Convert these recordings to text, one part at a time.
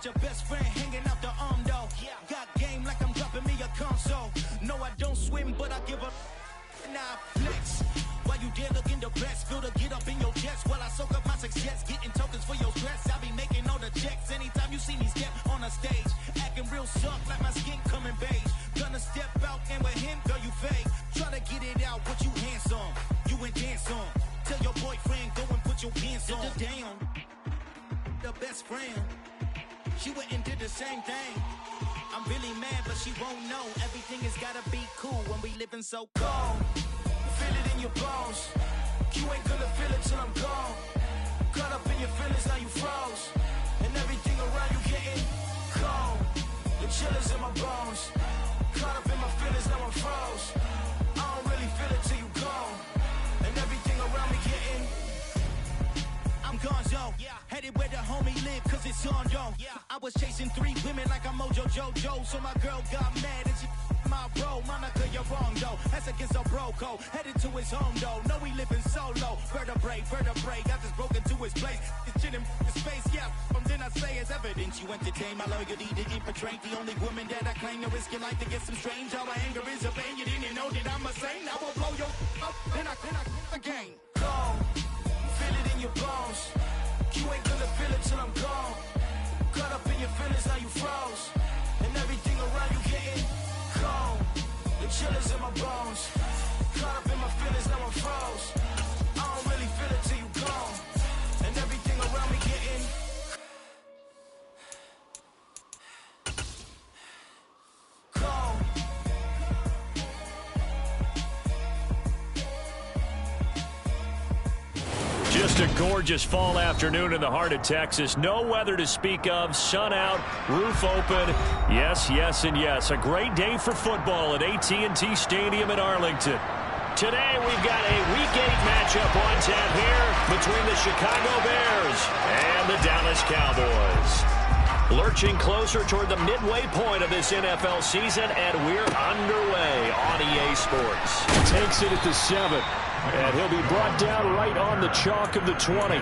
your best friend hanging out the arm though. Got game like I'm dropping me a console. No, I don't swim, but I give a nah flex. While you there looking depressed, feel to get up in your chest while I soak up my success, getting tokens for your stress. I be making all the checks anytime you see me step on a stage, acting real soft like my skin coming beige. Gonna step out and with him, girl, you fake. Try to get it out, but you handsome. You ain't dance on. Tell your boyfriend, go and put your pants on. Down, the best friend. She went and did the same thing. I'm really mad, but she won't know. Everything has gotta be cool when we living so cold. Feel it in your bones. You ain't gonna feel it till I'm gone. Caught up in your feelings, now you froze. And everything around you getting cold. The chillers in my bones. Caught up in my feelings, now I'm froze. I don't really feel it till you gone. And everything around me getting I'm gonzo, headed where the homie live, cause it's on, yo. I was chasing 3 women like I'm Mojo Jojo, so my girl got mad and she my bro. Monica, you're wrong, though. That's against a bro code. Headed to his home, though. No, we living solo. Vertebrae, got this broken to his place. It's shit in his face, yeah. From then I say it's evidence you entertain my loyalty to infiltrate. The only woman that I claim to risk your life to get some strange. All my anger is a pain. You didn't know that I'm a saint. I will blow your up, then I again. Gone. Feel it in your bones. You ain't gonna feel it till I'm gone. Caught up in your feelings, now you froze. And everything around you getting cold. The chillers in my bones. Caught up in my feelings, now I'm froze. I don't really feel it till you gone. And everything around me getting cold. Just a gorgeous fall afternoon in the heart of Texas. No weather to speak of. Sun out, roof open. Yes, yes, and yes. A great day for football at AT&T Stadium in Arlington. Today we've got a Week 8 matchup on tap here between the Chicago Bears and the Dallas Cowboys. Lurching closer toward the midway point of this NFL season, and we're underway on EA Sports. Takes it at the 7. And he'll be brought down right on the chalk of the 20.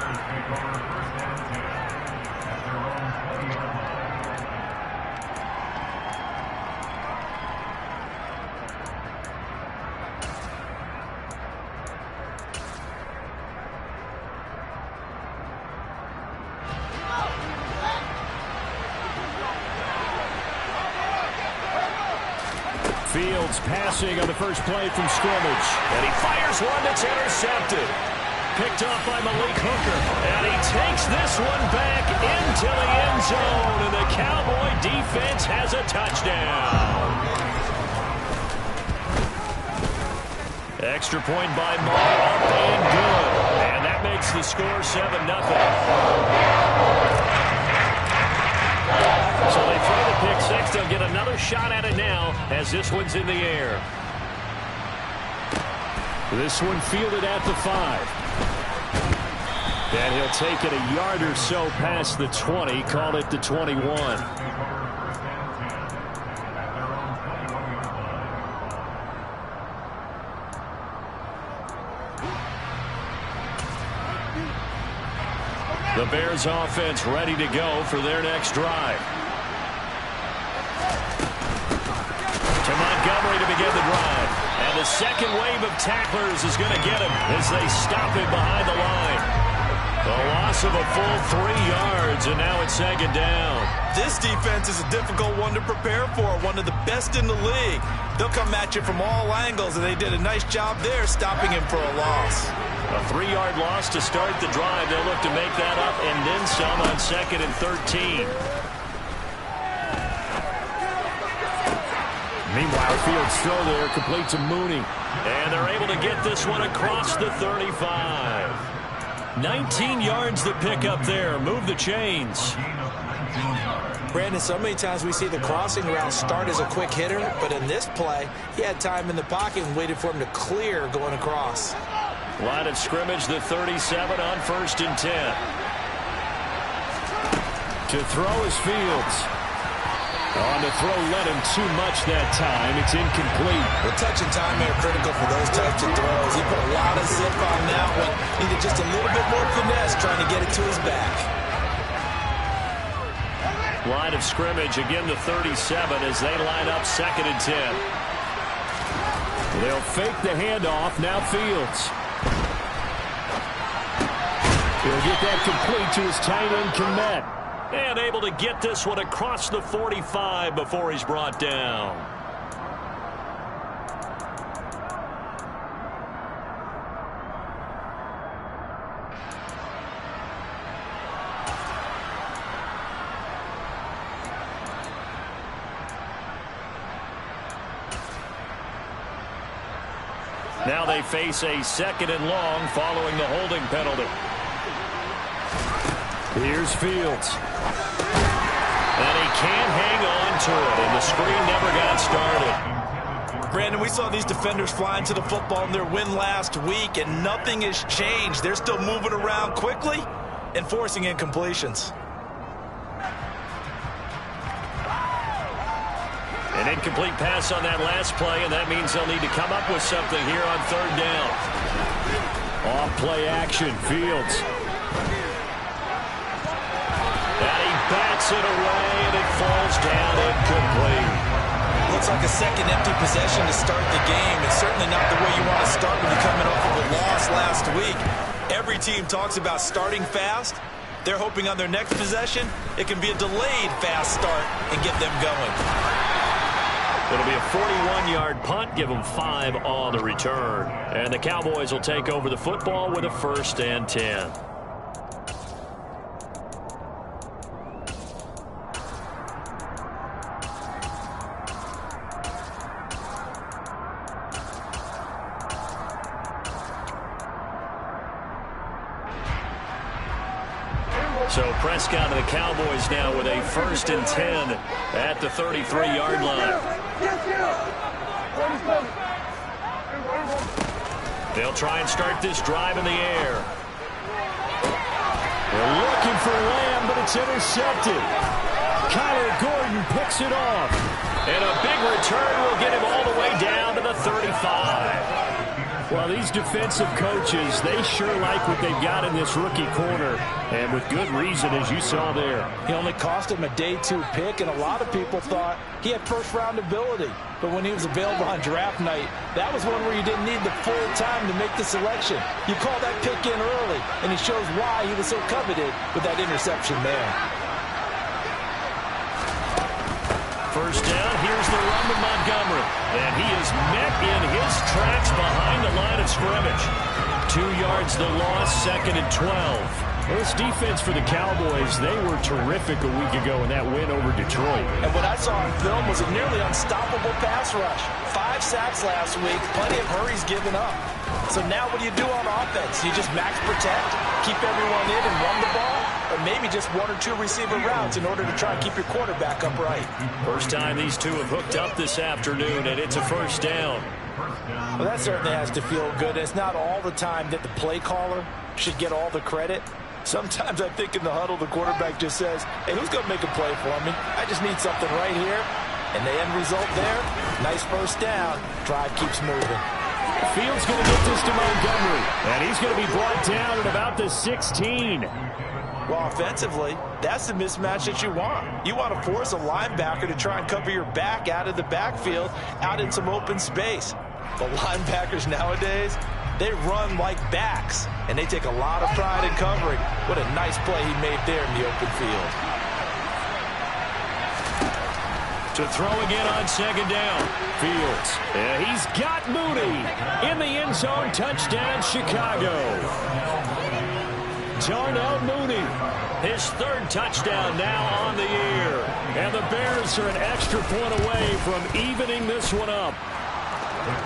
Fields passing on the first play from scrimmage. And he fires one that's intercepted. Picked off by Malik Hooker. And he takes this one back into the end zone. And the Cowboy defense has a touchdown. Extra point by Moore, up and good. And that makes the score 7-0. So they throw the pick six. They'll get another shot at it now as this one's in the air. This one fielded at the 5. And he'll take it a yard or so past the 20. Call it the 21. The Bears offense ready to go for their next drive. To Montgomery to begin the drive. And the second wave of tacklers is going to get him as they stop him behind the line. A loss of a full 3 yards, and now it's second down. This defense is a difficult one to prepare for, one of the best in the league. They'll come at you from all angles, and they did a nice job there stopping him for a loss. A 3-yard loss to start the drive. They'll look to make that up and then some on 2nd and 13. Meanwhile, Fields throw there, complete to Mooney. And they're able to get this one across the 35. 19 yards to pick up there. Move the chains. Brandon, so many times we see the crossing route start as a quick hitter, but in this play, he had time in the pocket and waited for him to clear going across. Line of scrimmage, the 37 on 1st and 10. To throw is Fields. On the throw, led him too much that time. It's incomplete. The touch and time are critical for those types of throws. He put a lot of zip on that one. Needed just a little bit more finesse trying to get it to his back. Line of scrimmage, again the 37 as they line up 2nd and 10. They'll fake the handoff. Now Fields. He'll get that complete to his tight end, Komet. And able to get this one across the 45 before he's brought down. Now they face a 2nd and long following the holding penalty. Here's Fields. And he can't hang on to it, and the screen never got started. Brandon, we saw these defenders flying to the football in their win last week, and nothing has changed. They're still moving around quickly and forcing incompletions. An incomplete pass on that last play, and that means they'll need to come up with something here on 3rd down. Off play action, Fields. And he bats it away, and it falls down incomplete. Looks like a second empty possession to start the game. It's certainly not the way you want to start when you're coming off of a loss last week. Every team talks about starting fast. They're hoping on their next possession, it can be a delayed fast start and get them going. It'll be a 41-yard punt, give them 5 on the return. And the Cowboys will take over the football with a 1st and 10. So Prescott and the Cowboys now with a 1st and 10 at the 33-yard line. They'll try and start this drive in the air. They're looking for Lamb, but it's intercepted. Kyler Gordon picks it off. And a big return will get him all the way down to the 35. Well, these defensive coaches, they sure like what they've got in this rookie corner, and with good reason, as you saw there. He only cost him a day 2 pick, and a lot of people thought he had first-round ability. But when he was available on draft night, that was one where you didn't need the full time to make the selection. You call that pick in early, and it shows why he was so coveted with that interception there. First down, here's the run to Montgomery. And he is met in his tracks behind the line of scrimmage. 2 yards the loss, 2nd and 12. Well, this defense for the Cowboys, they were terrific a week ago in that win over Detroit. And what I saw on film was a nearly unstoppable pass rush. 5 sacks last week, plenty of hurries given up. So now what do you do on offense? You just max protect, keep everyone in and run the ball? Or maybe just 1 or 2 receiver routes in order to try and keep your quarterback upright. First time these two have hooked up this afternoon, and it's a 1st down. Well, that certainly has to feel good. It's not all the time that the play caller should get all the credit. Sometimes I think in the huddle, the quarterback just says, hey, who's going to make a play for me? I just need something right here. And the end result there, nice 1st down. Drive keeps moving. Fields going to get this to Montgomery, and he's going to be brought down at about the 16. Well, offensively, that's the mismatch that you want. You want to force a linebacker to try and cover your back out of the backfield, out in some open space. The linebackers nowadays, they run like backs, and they take a lot of pride in covering. What a nice play he made there in the open field. To throw again on 2nd down. Fields. And he's got Mooney in the end zone. Touchdown, Chicago. Darnell Mooney, his 3rd touchdown now on the year. And the Bears are an extra point away from evening this one up.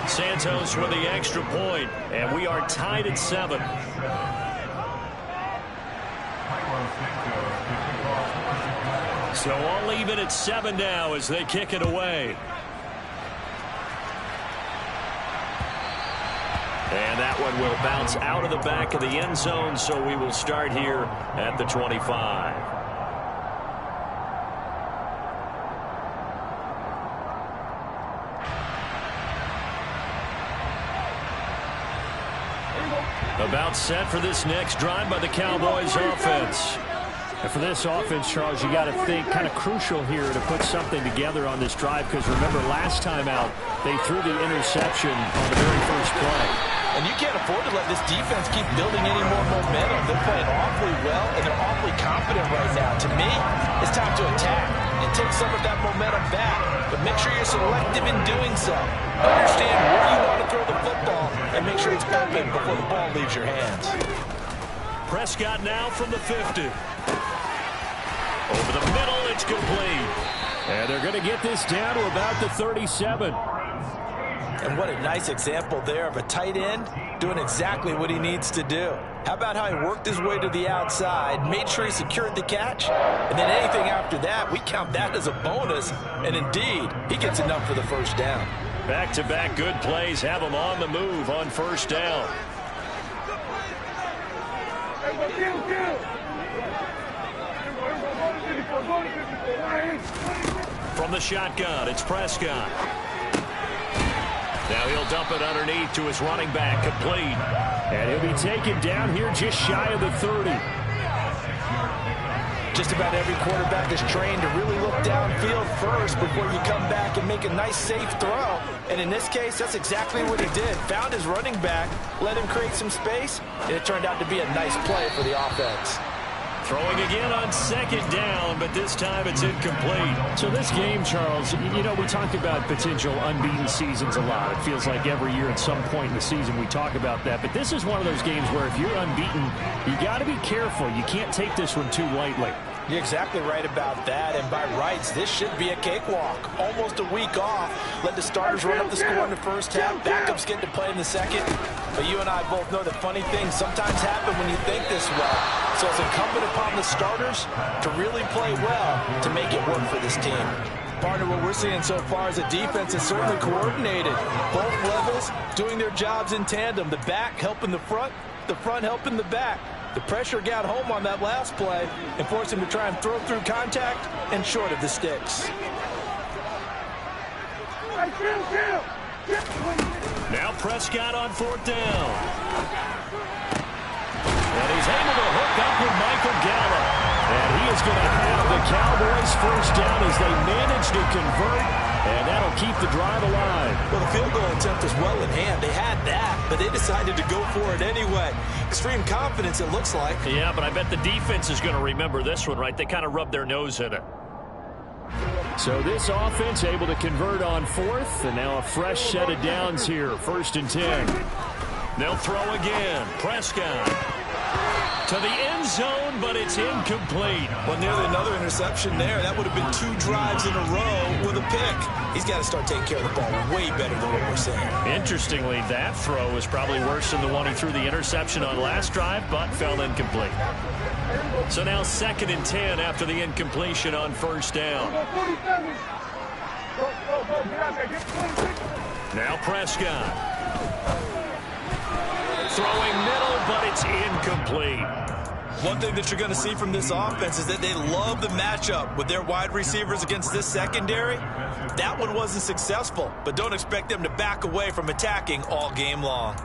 Santos with the extra point, and we are tied at 7. So all even at 7 now as they kick it away. And that one will bounce out of the back of the end zone, so we will start here at the 25. About set for this next drive by the Cowboys offense. And for this offense, Charles, you got to think kind of crucial here to put something together on this drive, because remember last time out they threw the interception on the very first play. And you can't afford to let this defense keep building any more momentum. They're playing awfully well, and they're awfully confident right now. To me, it's time to attack and take some of that momentum back. But make sure you're selective in doing so. Understand where you want to throw the football, and make sure it's open before the ball leaves your hands. Prescott now from the 50. Over the middle, it's complete. And they're going to get this down to about the 37. And what a nice example there of a tight end doing exactly what he needs to do. How about how he worked his way to the outside, made sure he secured the catch, and then anything after that, we count that as a bonus. And indeed, he gets enough for the first down. Back-to-back good plays have him on the move on first down. From the shotgun, it's Prescott. Now he'll dump it underneath to his running back, complete. And he'll be taken down here just shy of the 30. Just about every quarterback is trained to really look downfield first before you come back and make a nice, safe throw. And in this case, that's exactly what he did. Found his running back, let him create some space, and it turned out to be a nice play for the offense. Throwing again on second down, but this time it's incomplete. So this game, Charles, you know, we talk about potential unbeaten seasons a lot. It feels like every year at some point in the season we talk about that. But this is one of those games where if you're unbeaten, you got to be careful. You can't take this one too lightly. You're exactly right about that, and by rights, this should be a cakewalk. Almost a week off. Let the starters run up the score in the first half. Backups get to play in the second. But you and I both know that funny things sometimes happen when you think this way. So it's incumbent upon the starters to really play well to make it work for this team. Partner, what we're seeing so far is a defense is certainly coordinated. Both levels doing their jobs in tandem. The back helping the front helping the back. The pressure got home on that last play and forced him to try and throw through contact and short of the sticks. Now Prescott on fourth down. And he's able to hook up with Michael Gallup. And he is going to have the Cowboys first down as they manage to convert. And that'll keep the drive alive. Well, the field goal attempt was well in hand. They had that, but they decided to go for it anyway. Extreme confidence, it looks like. Yeah, but I bet the defense is going to remember this one, right? They kind of rubbed their nose in it. So this offense able to convert on fourth, and now a fresh set of downs here, 1st and 10. They'll throw again. Prescott to the end zone, but it's incomplete. Well, nearly another interception there. That would have been 2 drives in a row with a pick. He's got to start taking care of the ball way better than what we're seeing. Interestingly, that throw is probably worse than the one he threw the interception on last drive, but fell incomplete. So now 2nd and 10 after the incompletion on first down. Now Prescott. Throwing middle, but it's incomplete. One thing that you're going to see from this offense is that they love the matchup with their wide receivers against this secondary. That one wasn't successful, but don't expect them to back away from attacking all game long.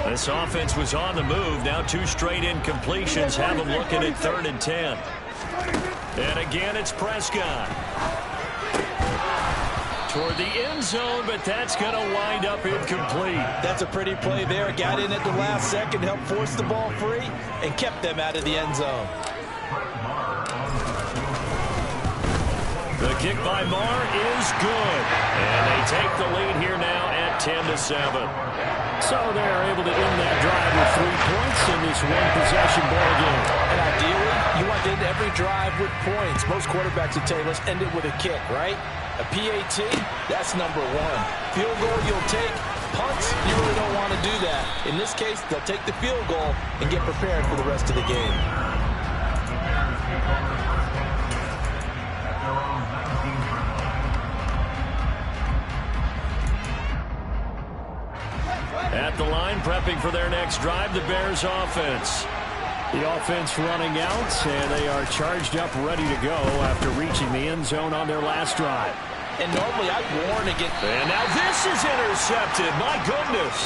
This offense was on the move. Now 2 straight incompletions have them looking at 3rd and 10. And again, it's Prescott. Toward the end zone, but that's going to wind up incomplete. That's a pretty play there. Got in at the last second, helped force the ball free, and kept them out of the end zone. The kick by Marr is good. And they take the lead here now at 10-7. So they're able to end that drive with 3 points in this one-possession ball game. And ideally, you want to end every drive with points. Most quarterbacks would tell you, let's end it with a kick, right? A PAT, that's number 1. Field goal you'll take. Punts, you really don't want to do that. In this case, they'll take the field goal and get prepared for the rest of the game. At the line, prepping for their next drive, the Bears offense. The offense running out, and they are charged up, ready to go after reaching the end zone on their last drive. And normally I'd warn against... And now this is intercepted. My goodness.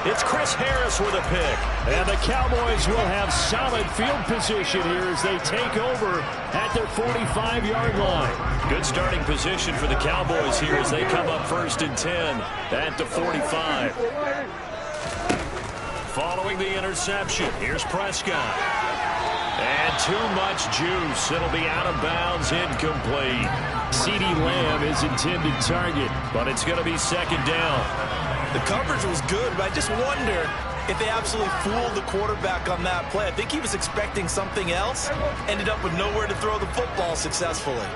It's Chris Harris with a pick. And the Cowboys will have solid field position here as they take over at their 45-yard line. Good starting position for the Cowboys here as they come up 1st and 10 at the 45. Following the interception, here's Prescott. And too much juice. It'll be out of bounds, incomplete. CeeDee Lamb is intended target, but it's going to be 2nd down. The coverage was good, but I just wonder if they absolutely fooled the quarterback on that play. I think he was expecting something else, ended up with nowhere to throw the football successfully.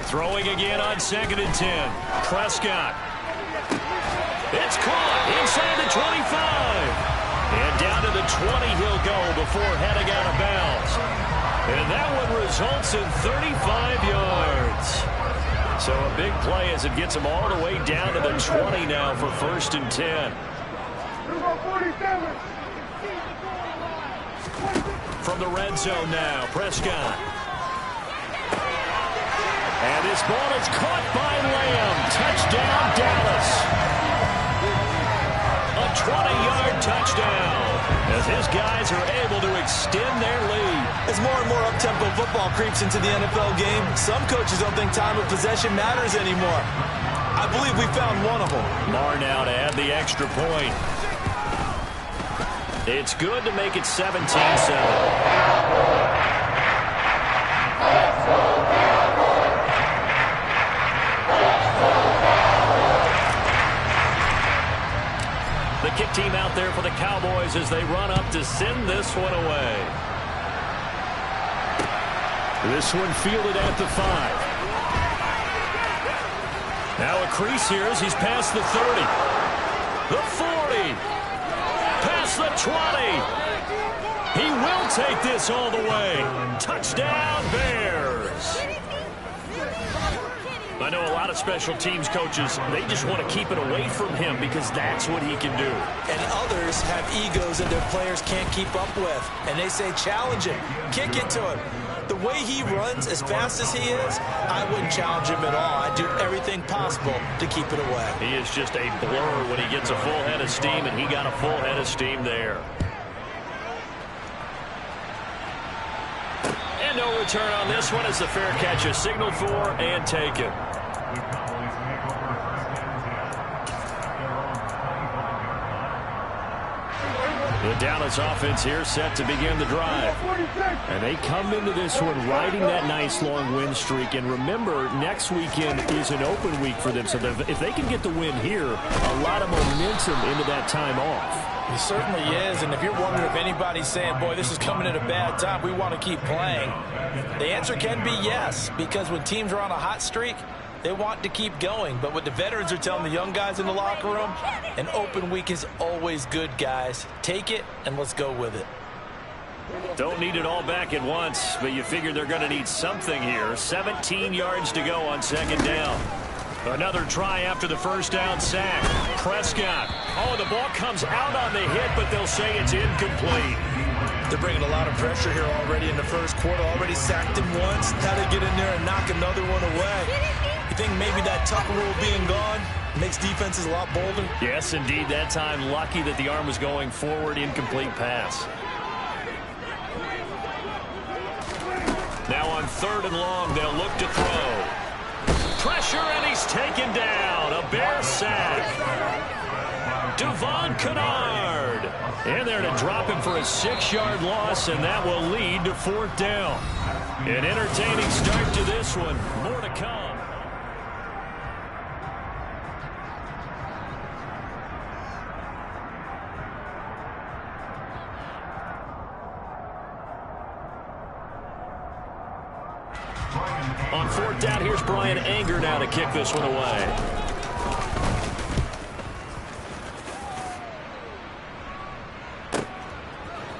Throwing again on 2nd and 10. Prescott. It's caught inside the 25. And down to the 20 he'll go before heading out of bounds. And that one results in 35 yards. So a big play as it gets him all the way down to the 20 now for 1st and 10. From the red zone now, Prescott. And this ball is caught by Lamb. Touchdown, Dallas. A 20-yard touchdown as his guys are able to extend their lead. As more and more up-tempo football creeps into the NFL game, some coaches don't think time of possession matters anymore. I believe we found one of them. Marr now to add the extra point. It's good to make it 17-7. The kick team out there for the Cowboys as they run up to send this one away. This one fielded at the 5. Now a crease here as he's past the 30. The 40. Past the 20. He will take this all the way. Touchdown, Bears. I know a lot of special teams coaches, they just want to keep it away from him because that's what he can do. And others have egos that their players can't keep up with. And they say, challenge him. Kick it to him. The way he runs, as fast as he is, I wouldn't challenge him at all. I'd do everything possible to keep it away. He is just a blur when he gets a full head of steam, and he got a full head of steam there. And no return on this one as the fair catch is signaled for and taken. The Dallas offense here set to begin the drive. And they come into this one riding that nice long win streak. And remember, next weekend is an open week for them. So if they can get the win here, a lot of momentum into that time off. He certainly is. And if you're wondering if anybody's saying, boy, this is coming at a bad time, we want to keep playing, the answer can be yes. Because when teams are on a hot streak, they want to keep going. But what the veterans are telling the young guys in the locker room, an open week is always good, guys. Take it and let's go with it. Don't need it all back at once, but you figure they're going to need something here. 17 yards to go on 2nd down. Another try after the first down sack. Prescott. Oh, the ball comes out on the hit, but they'll say it's incomplete. They're bringing a lot of pressure here already in the first quarter. Already sacked him once. Now they get in there and knock another one away. You think maybe that tuck rule being gone makes defenses a lot bolder? Yes, indeed. That time, lucky that the arm was going forward. Incomplete pass. Now on 3rd and long, they'll look to throw. Pressure, and he's taken down. A Bear sack. Devon Kennard. And there to drop him for a 6-yard loss, and that will lead to 4th down. An entertaining start to this one. More to come. On 4th down, here's Brian Anger now to kick this one away.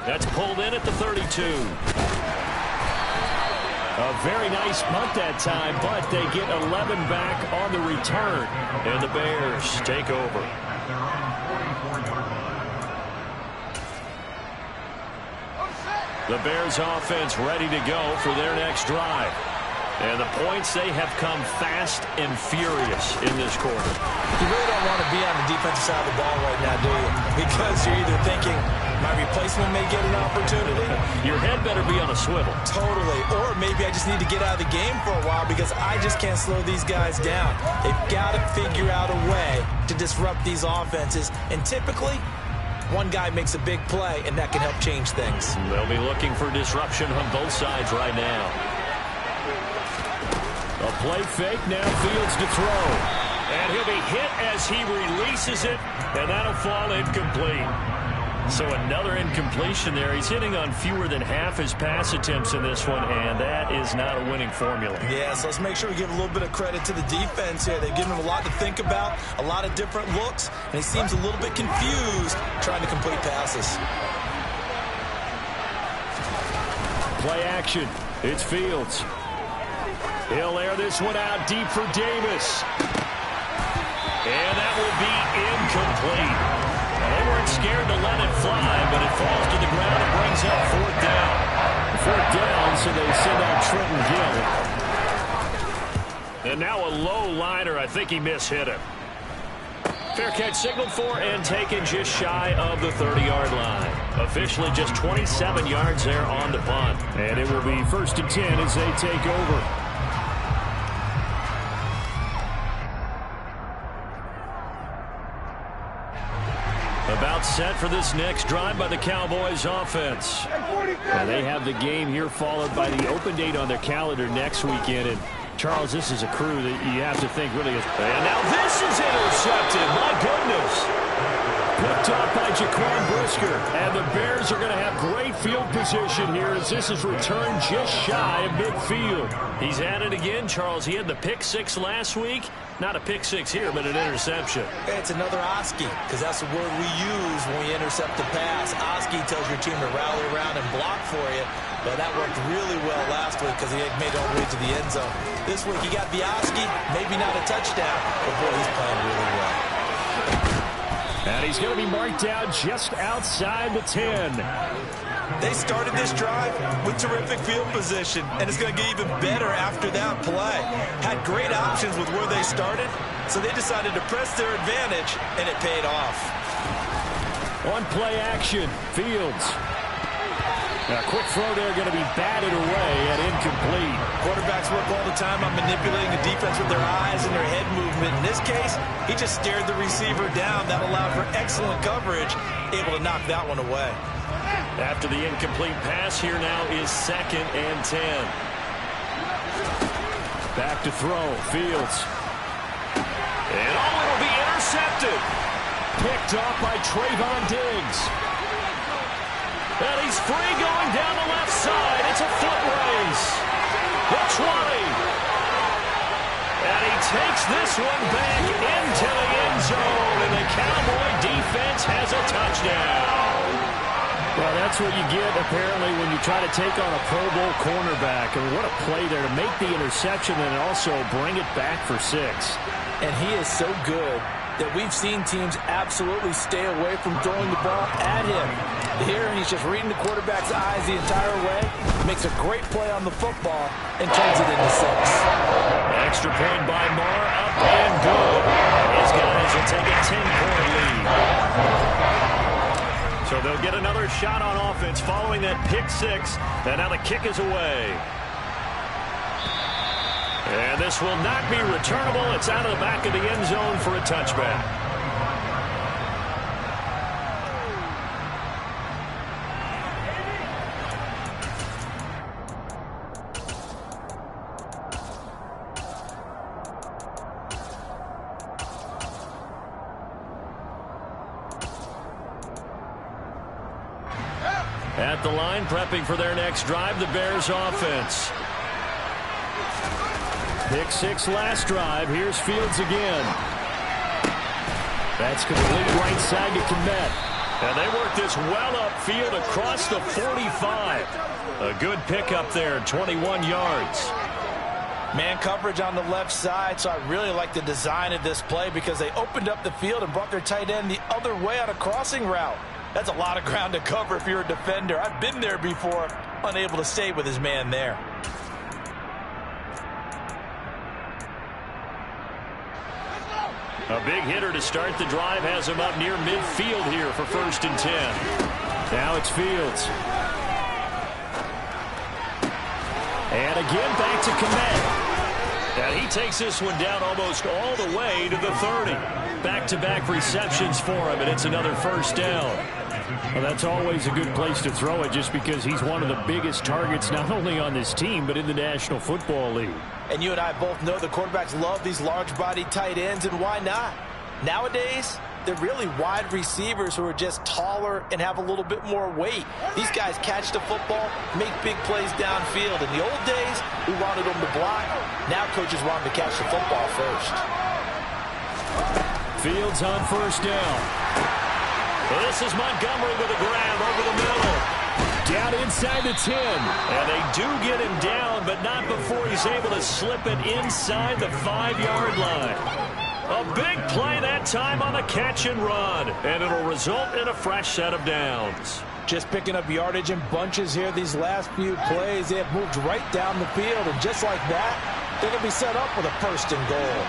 That's pulled in at the 32. A very nice punt that time, but they get 11 back on the return. And the Bears take over. The Bears offense ready to go for their next drive. And the points, they have come fast and furious in this quarter. You really don't want to be on the defensive side of the ball right now, do you? Because you're either thinking, my replacement may get an opportunity. Your head better be on a swivel. Totally. Or maybe I just need to get out of the game for a while because I just can't slow these guys down. They've got to figure out a way to disrupt these offenses. And typically, one guy makes a big play, and that can help change things. They'll be looking for disruption on both sides right now. A play fake, now Fields to throw. And he'll be hit as he releases it, and that'll fall incomplete. So another incompletion there. He's hitting on fewer than half his pass attempts in this one, and that is not a winning formula. Yeah, so let's make sure we give a little bit of credit to the defense here. They've given him a lot to think about, a lot of different looks, and he seems a little bit confused trying to complete passes. Play action. It's Fields. He'll air this one out deep for Davis. And that will be incomplete. Now, they weren't scared to let it fly, but it falls to the ground and brings up fourth down. Fourth down, so they send out Trenton Gill. And now a low liner. I think he mishit it. Fair catch signaled for and taken just shy of the 30-yard line. Officially just 27 yards there on the punt. And it will be 1st and 10 as they take over. About set for this next drive by the Cowboys offense. And they have the game here followed by the open date on their calendar next weekend. And Charles, this is a crew that you have to think really is. And now this is intercepted. My goodness. Picked up by Jaquan Brisker. And the Bears are going to have great field position here as this is returned just shy of midfield. He's at it again, Charles. He had the pick six last week. Not a pick six here, but an interception. It's another Oski, because that's the word we use when we intercept a pass. Oski tells your team to rally around and block for you. But that worked really well last week because he had made it all the way to the end zone. This week he got the Oski, maybe not a touchdown, but boy, he's playing really well. And he's going to be marked down just outside the 10. They started this drive with terrific field position, and it's going to get even better after that play. Had great options with where they started, so they decided to press their advantage, and it paid off. On play action, Fields. A quick throw there going to be batted away and incomplete. Quarterbacks work all the time on manipulating the defense with their eyes and their head movement. In this case, he just stared the receiver down. That allowed for excellent coverage, able to knock that one away. After the incomplete pass, here now is 2nd and 10. Back to throw, Fields. And it'll be intercepted. Picked off by Trayvon Diggs. And he's free going down the left side. It's a foot race. The 20. And he takes this one back into the end zone. And the Cowboy defense has a touchdown. Well, that's what you get, apparently, when you try to take on a Pro Bowl cornerback. I mean, what a play there to make the interception and also bring it back for 6. And he is so good that we've seen teams absolutely stay away from throwing the ball at him. Here, he's just reading the quarterback's eyes the entire way, makes a great play on the football, and turns it into 6. Extra point by Marr, up and good. These guys will take a 10-point lead. So they'll get another shot on offense following that pick 6, and now the kick is away. And this will not be returnable. It's out of the back of the end zone for a touchback. At the line, prepping for their next drive, the Bears offense. Pick 6 last drive. Here's Fields again. That's complete right side to Kmet. And they work this well upfield across the 45. A good pickup there, 21 yards. Man coverage on the left side, so I really like the design of this play because they opened up the field and brought their tight end the other way on a crossing route. That's a lot of ground to cover if you're a defender. I've been there before, unable to stay with his man there. A big hitter to start the drive has him up near midfield here for 1st and 10. Now it's Fields. And again, back to Komet. And he takes this one down almost all the way to the 30. Back-to-back receptions for him, and it's another 1st down. Well, that's always a good place to throw it just because he's one of the biggest targets not only on this team but in the National Football League. And you and I both know the quarterbacks love these large-bodied tight ends, and why not? Nowadays, they're really wide receivers who are just taller and have a little bit more weight. These guys catch the football, make big plays downfield. In the old days, we wanted them to block. Now coaches want them to catch the football first. Fields on 1st down. This is Montgomery with a grab over the middle. Down inside the 10. And they do get him down, but not before he's able to slip it inside the 5-yard line. A big play that time on the catch and run, and it'll result in a fresh set of downs. Just picking up yardage in bunches here these last few plays. They have moved right down the field, and just like that, they're going to be set up with a 1st and goal.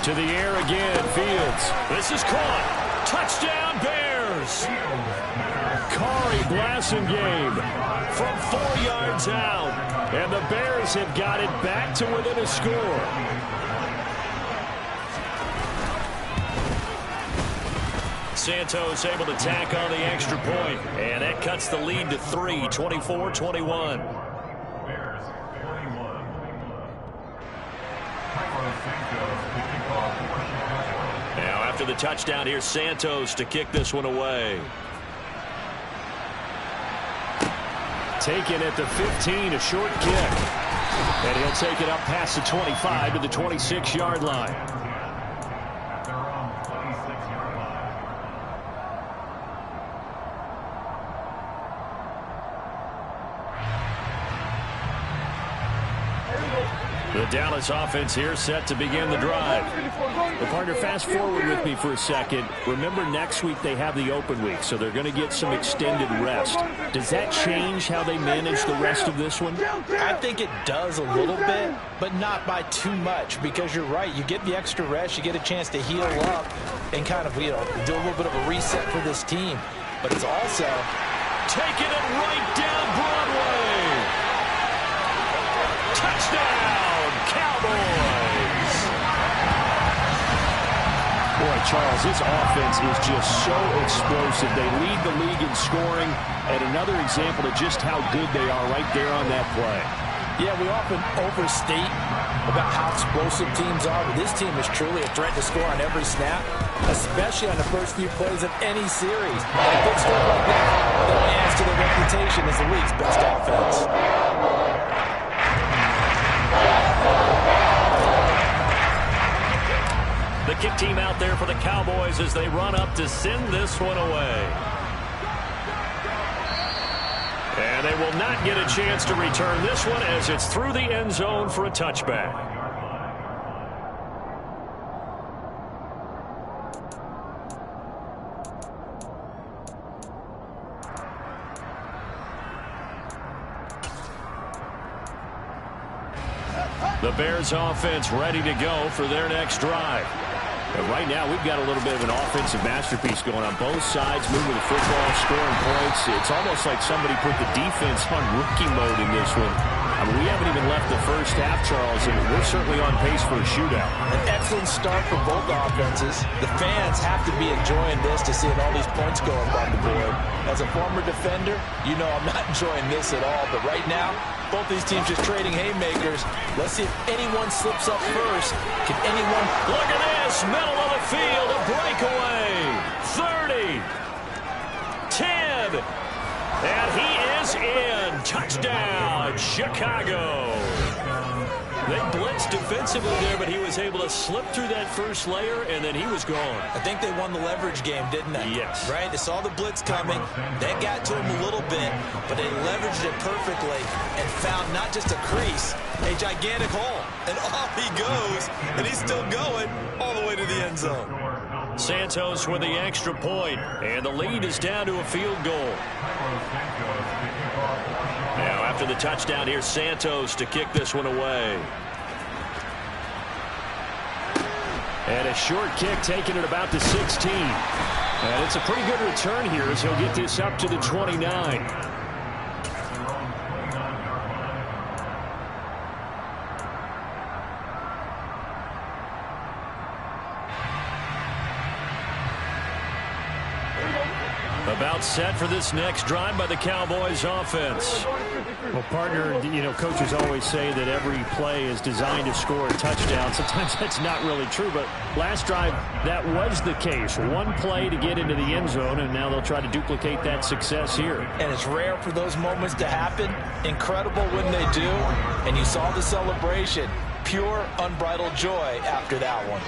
To the air again, Fields. This is caught. Touchdown, Bears. Corey Blasingame from 4 yards out. And the Bears have got it back to within a score. Santos able to tack on the extra point, and that cuts the lead to 3, 24-21. Now after the touchdown, here's Santos to kick this one away. Taken at the 15, a short kick. And he'll take it up past the 25 to the 26-yard line. The Dallas offense here set to begin the drive. Well, partner, fast forward with me for a second. Remember, next week they have the open week, so they're going to get some extended rest. Does that change how they manage the rest of this one? I think it does a little bit, but not by too much, because you're right. You get the extra rest, you get a chance to heal up and kind of, do a little bit of a reset for this team. But it's also taking it right down Broadway. Touchdown! Cowboys! Boy, Charles, this offense is just so explosive. They lead the league in scoring, and another example of just how good they are right there on that play. Yeah, we often overstate about how explosive teams are, but this team is truly a threat to score on every snap, especially on the first few plays of any series. And a big score like that only adds to their reputation as the league's best offense. The kick team out there for the Cowboys as they run up to send this one away. And they will not get a chance to return this one as it's through the end zone for a touchback. The Bears offense ready to go for their next drive. But right now, we've got a little bit of an offensive masterpiece going on both sides, moving the football, scoring points. It's almost like somebody put the defense on rookie mode in this one. I mean, we haven't even left the first half, Charles, and we're certainly on pace for a shootout. An excellent start for both offenses. The fans have to be enjoying this to see all these points go up on the board. As a former defender, you know I'm not enjoying this at all. But right now, both these teams just trading haymakers. Let's see if anyone slips up first. Can anyone... Look at this. Middle of the field. A breakaway. 30. 10. And he is in. Touchdown, Chicago. They blitzed defensively there, but he was able to slip through that first layer, and then he was gone. I think they won the leverage game, didn't they? Yes. Right? They saw the blitz coming. That got to him a little bit, but they leveraged it perfectly and found not just a crease, a gigantic hole. And off he goes, and he's still going all the way to the end zone. Santos with the extra point, and the lead is down to a field goal. Now, after the touchdown, here's Santos to kick this one away. And a short kick taken at about the 16. And it's a pretty good return here as he'll get this up to the 29. About set for this next drive by the Cowboys offense. Well, partner, coaches always say that every play is designed to score a touchdown. Sometimes that's not really true, but last drive, that was the case. One play to get into the end zone, and now they'll try to duplicate that success here. And it's rare for those moments to happen. Incredible when they do. And you saw the celebration. Pure, unbridled joy after that one.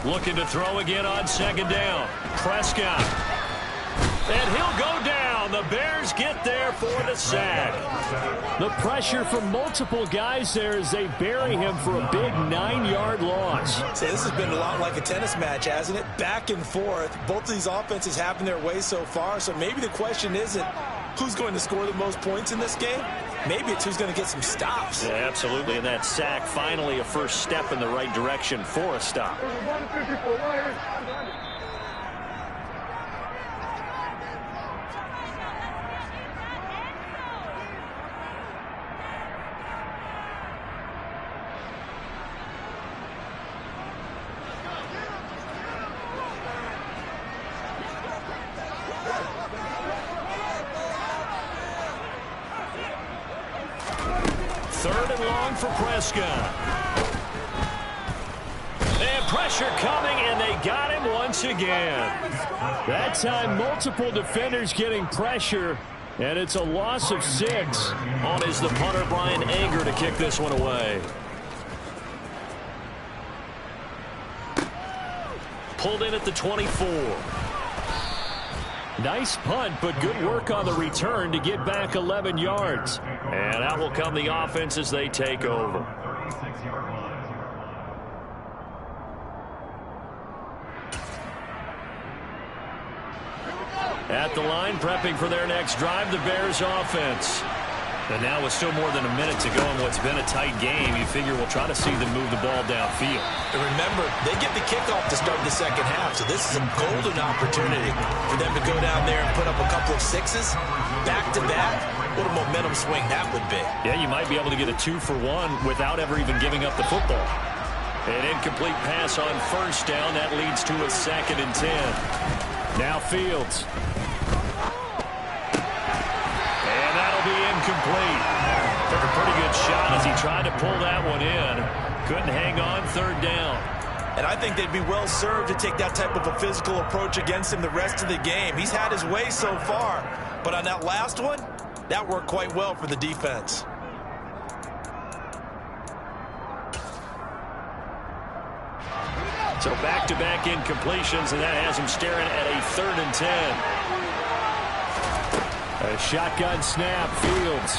Looking to throw again on second down. Prescott. And he'll go down. The Bears get there for the sack. The pressure from multiple guys there as they bury him for a big 9-yard loss. So this has been a lot like a tennis match, hasn't it? Back and forth. Both of these offenses having their way so far. So maybe the question isn't who's going to score the most points in this game. Maybe it's who's going to get some stops. Yeah, absolutely. And that sack, finally a first step in the right direction for a stop. Third and long for Prescott. And pressure coming, and they got him once again. That time, multiple defenders getting pressure, and it's a loss of 6. On is the punter, Brian Anger, to kick this one away. Pulled in at the 24. Nice punt, but good work on the return to get back 11 yards. And out will come the offense as they take over. At the line, prepping for their next drive, the Bears offense. And now with still more than a minute to go in what's been a tight game, you figure we'll try to see them move the ball downfield. And remember, they get the kickoff to start the second half, so this is a golden opportunity for them to go down there and put up a couple of sixes back-to-back. What a momentum swing that would be. Yeah, you might be able to get a 2-for-1 without ever even giving up the football. An incomplete pass on first down. That leads to a 2nd and 10. Now Fields. Incomplete. Took a pretty good shot as he tried to pull that one in. Couldn't hang on, third down. And I think they'd be well served to take that type of a physical approach against him the rest of the game. He's had his way so far, but on that last one, that worked quite well for the defense. So back-to-back incompletions, and that has him staring at a 3rd and 10. A shotgun snap, Fields.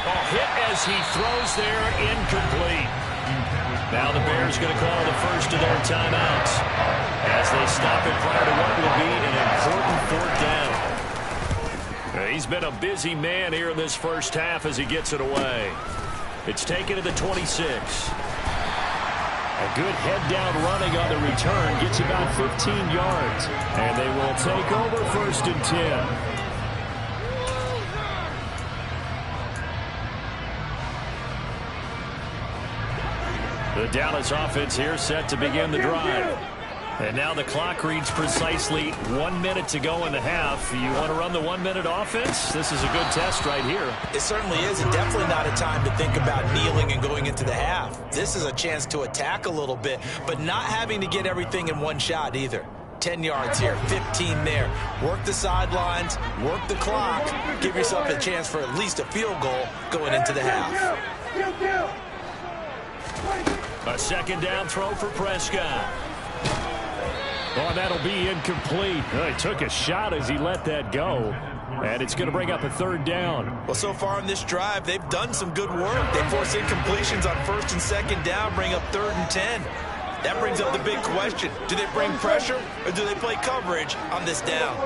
Oh, hit as he throws there, incomplete. Now the Bears going to call the first of their timeouts as they stop it prior to what will be an important 4th down. He's been a busy man here in this first half as he gets it away. It's taken to the 26. A good head-down running on the return gets about 15 yards. And they will take over 1st and 10. The Dallas offense here set to begin the drive. And now the clock reads precisely 1 minute to go in the half. You want to run the 1-minute offense? This is a good test right here. It certainly is, and definitely not a time to think about kneeling and going into the half. This is a chance to attack a little bit, but not having to get everything in one shot either. 10 yards here, 15 there. Work the sidelines, work the clock, give yourself a chance for at least a field goal going into the half. A 2nd down throw for Prescott. Oh, that'll be incomplete. He took a shot as he let that go. And it's going to bring up a third down. Well, so far in this drive, they've done some good work. They force incompletions on first and second down, bring up 3rd and 10. That brings up the big question. Do they bring pressure or do they play coverage on this down?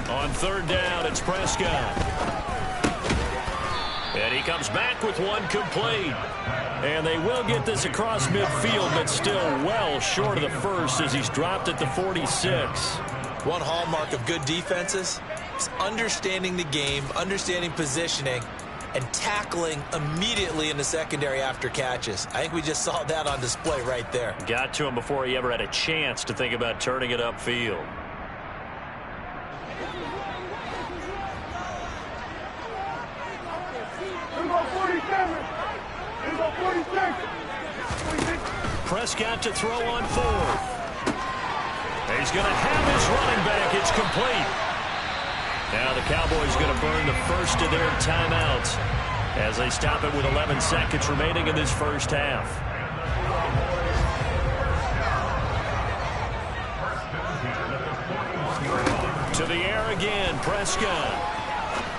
On 3rd down, it's Prescott. And he comes back with one complete. And they will get this across midfield, but still well short of the first as he's dropped at the 46. One hallmark of good defenses is understanding the game, understanding positioning, and tackling immediately in the secondary after catches. I think we just saw that on display right there. Got to him before he ever had a chance to think about turning it upfield. Prescott to throw on 4th. He's going to have his running back. It's complete. Now the Cowboys going to burn the first of their timeouts as they stop it with 11 seconds remaining in this first half. To the air again, Prescott.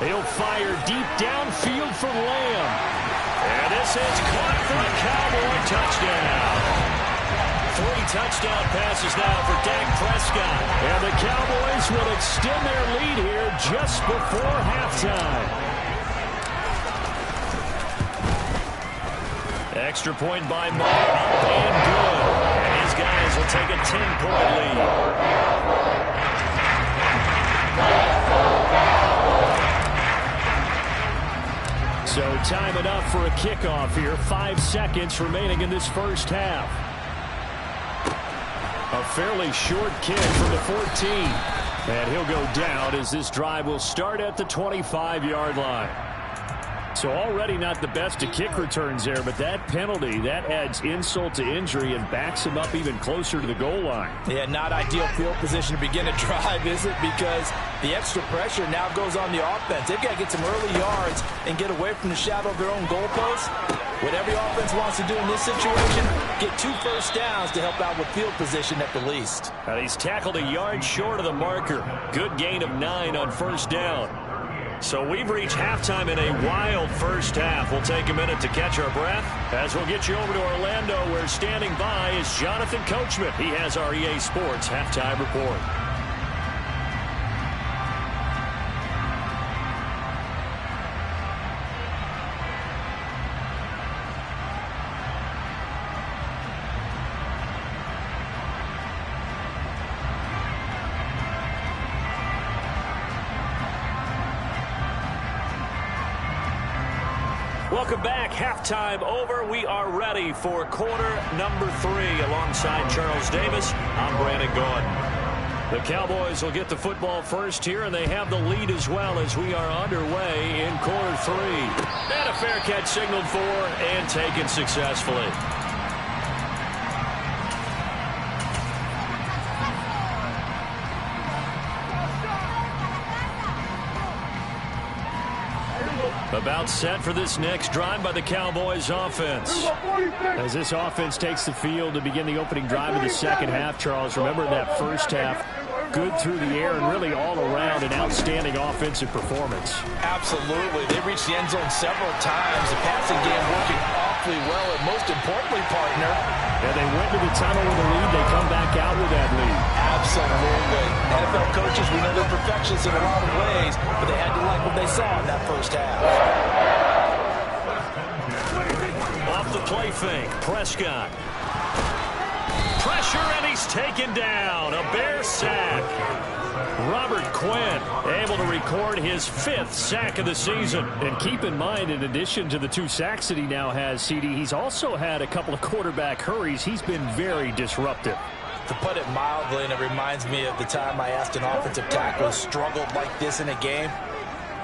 He'll fire deep downfield for Lamb. And this is caught for a Cowboy touchdown. 3 touchdown passes now for Dak Prescott. And the Cowboys will extend their lead here just before halftime. Extra point by Martin, and good. And his guys will take a 10-point lead. So time enough for a kickoff here. 5 seconds remaining in this first half. A fairly short kick from the 14. And he'll go down as this drive will start at the 25-yard line. So already not the best of kick returns there, but that penalty, that adds insult to injury and backs him up even closer to the goal line. Yeah, not ideal field position to begin a drive, is it? Because the extra pressure now goes on the offense. They've got to get some early yards and get away from the shadow of their own goalposts. What every offense wants to do in this situation, get 2 first downs to help out with field position at the least. And he's tackled a yard short of the marker. Good gain of 9 on first down. So we've reached halftime in a wild first half. We'll take a minute to catch our breath as we'll get you over to Orlando, where standing by is Jonathan Coachman. He has our EA Sports halftime report. Welcome back. Halftime over. We are ready for quarter number 3 alongside Charles Davis. I'm Brandon Gordon. The Cowboys will get the football first here, and they have the lead as well as we are underway in quarter 3. And a fair catch signaled for and taken successfully. About set for this next drive by the Cowboys offense. As this offense takes the field to begin the opening drive of the second half, Charles, remember that first half, good through the air and really all around an outstanding offensive performance. Absolutely. They reached the end zone several times. The passing game working awfully well, and most importantly, partner. Yeah, they went to the tunnel with a lead. They come back out with that lead. Absolutely. NFL coaches, we know they're perfectionists in a lot of ways, but they had to like what they saw in that first half. Off the play fake, Prescott. Pressure, and he's taken down. A Bear sack. Robert Quinn able to record his 5th sack of the season. And keep in mind, in addition to the 2 sacks that he now has, CD, he's also had a couple of quarterback hurries. He's been very disruptive. To put it mildly, and it reminds me of the time I asked an offensive tackle who struggled like this in a game.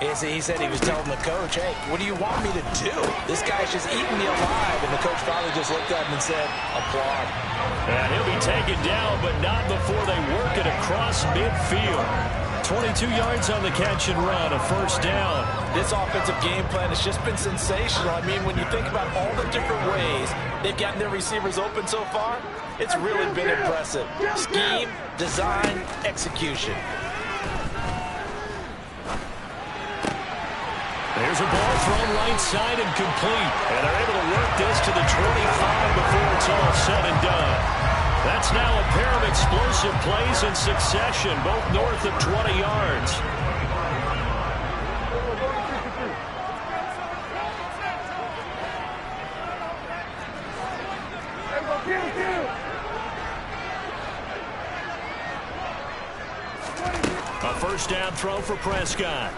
He said he was telling the coach, hey, what do you want me to do? This guy's just eating me alive. And the coach finally just looked at him and said, applaud. And he'll be taken down, but not before they work it across midfield. 22 yards on the catch and run, a first down. This offensive game plan has just been sensational. I mean, when you think about all the different ways they've gotten their receivers open so far, it's really been impressive. Scheme, design, execution. There's a ball thrown right side and complete. And they're able to work this to the 25 before it's all said and done. That's now a pair of explosive plays in succession, both north of 20 yards. A first down throw for Prescott.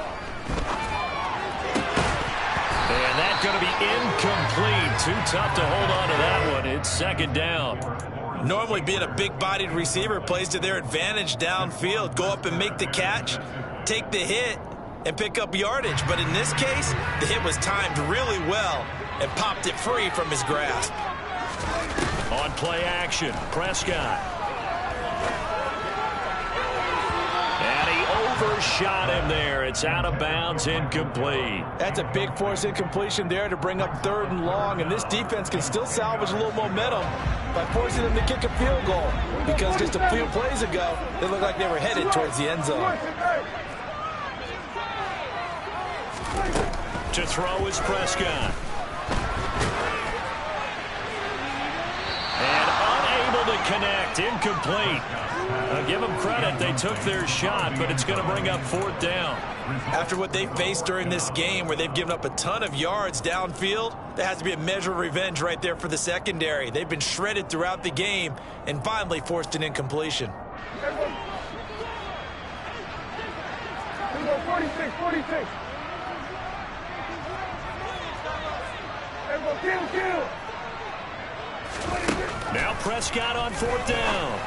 And that's going to be incomplete. Too tough to hold on to that one. It's second down. Normally being a big-bodied receiver plays to their advantage downfield. Go up and make the catch, take the hit, and pick up yardage. But in this case, the hit was timed really well and popped it free from his grasp. On play action, Prescott. And he overshot him there. It's out of bounds, incomplete. That's a big force incompletion there to bring up 3rd and long, and this defense can still salvage a little momentum by forcing them to kick a field goal, because just a few plays ago, they looked like they were headed towards the end zone. To throw is Prescott. And unable to connect, incomplete. Give them credit, they took their shot, but it's going to bring up 4th down. After what they faced during this game, where they've given up a ton of yards downfield, there has to be a measure of revenge right there for the secondary. They've been shredded throughout the game and finally forced an incompletion. 46. Now Prescott on 4th down.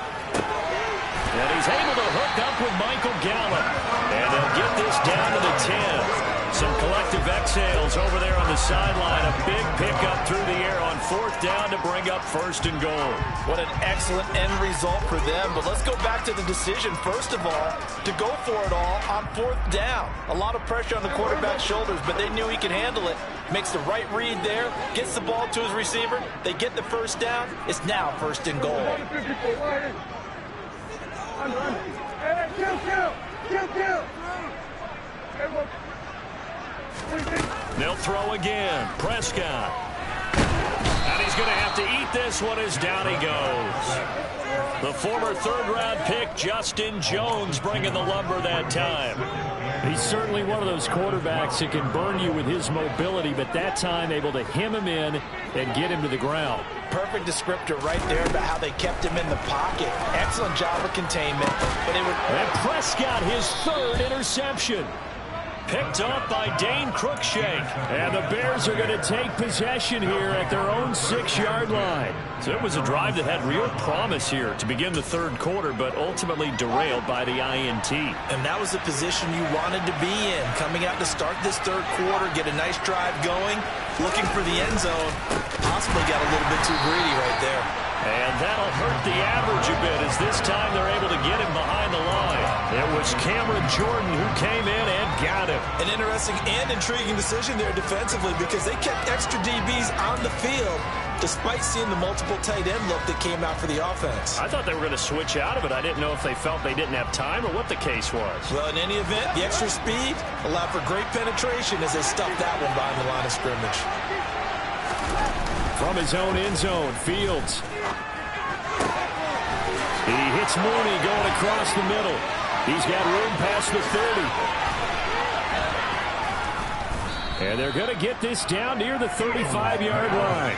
And he's able to hook up with Michael Gallup. And they'll get this down to the 10. Some collective exhales over there on the sideline. A big pickup through the air on 4th down to bring up 1st and goal. What an excellent end result for them. But let's go back to the decision, first of all, to go for it all on 4th down. A lot of pressure on the quarterback's shoulders, but they knew he could handle it. Makes the right read there, gets the ball to his receiver. They get the 1st down. It's now 1st and goal. They'll throw again. Prescott. And he's going to have to eat this one as down he goes. The former 3rd-round pick, Justin Jones, bringing the lumber that time. He's certainly one of those quarterbacks that can burn you with his mobility, but that time able to hem him in and get him to the ground. Perfect descriptor right there about how they kept him in the pocket. Excellent job of containment. But and Prescott, his 3rd interception. Picked up by Dane Cruikshank. And the Bears are going to take possession here at their own 6-yard line. So it was a drive that had real promise here to begin the 3rd quarter, but ultimately derailed by the INT. And that was the position you wanted to be in. Coming out to start this 3rd quarter, get a nice drive going, looking for the end zone. Possibly got a little bit too greedy right there. And that'll hurt the average a bit, as this time they're able to get him behind the line. It was Cameron Jordan who came in and got him. An interesting and intriguing decision there defensively, because they kept extra DBs on the field despite seeing the multiple tight end look that came out for the offense. I thought they were going to switch out of it. I didn't know if they felt they didn't have time or what the case was. Well, in any event, the extra speed allowed for great penetration as they stuffed that one behind the line of scrimmage. From his own end zone, Fields. He hits Mooney going across the middle. He's got room past the 30. And they're going to get this down near the 35-yard line.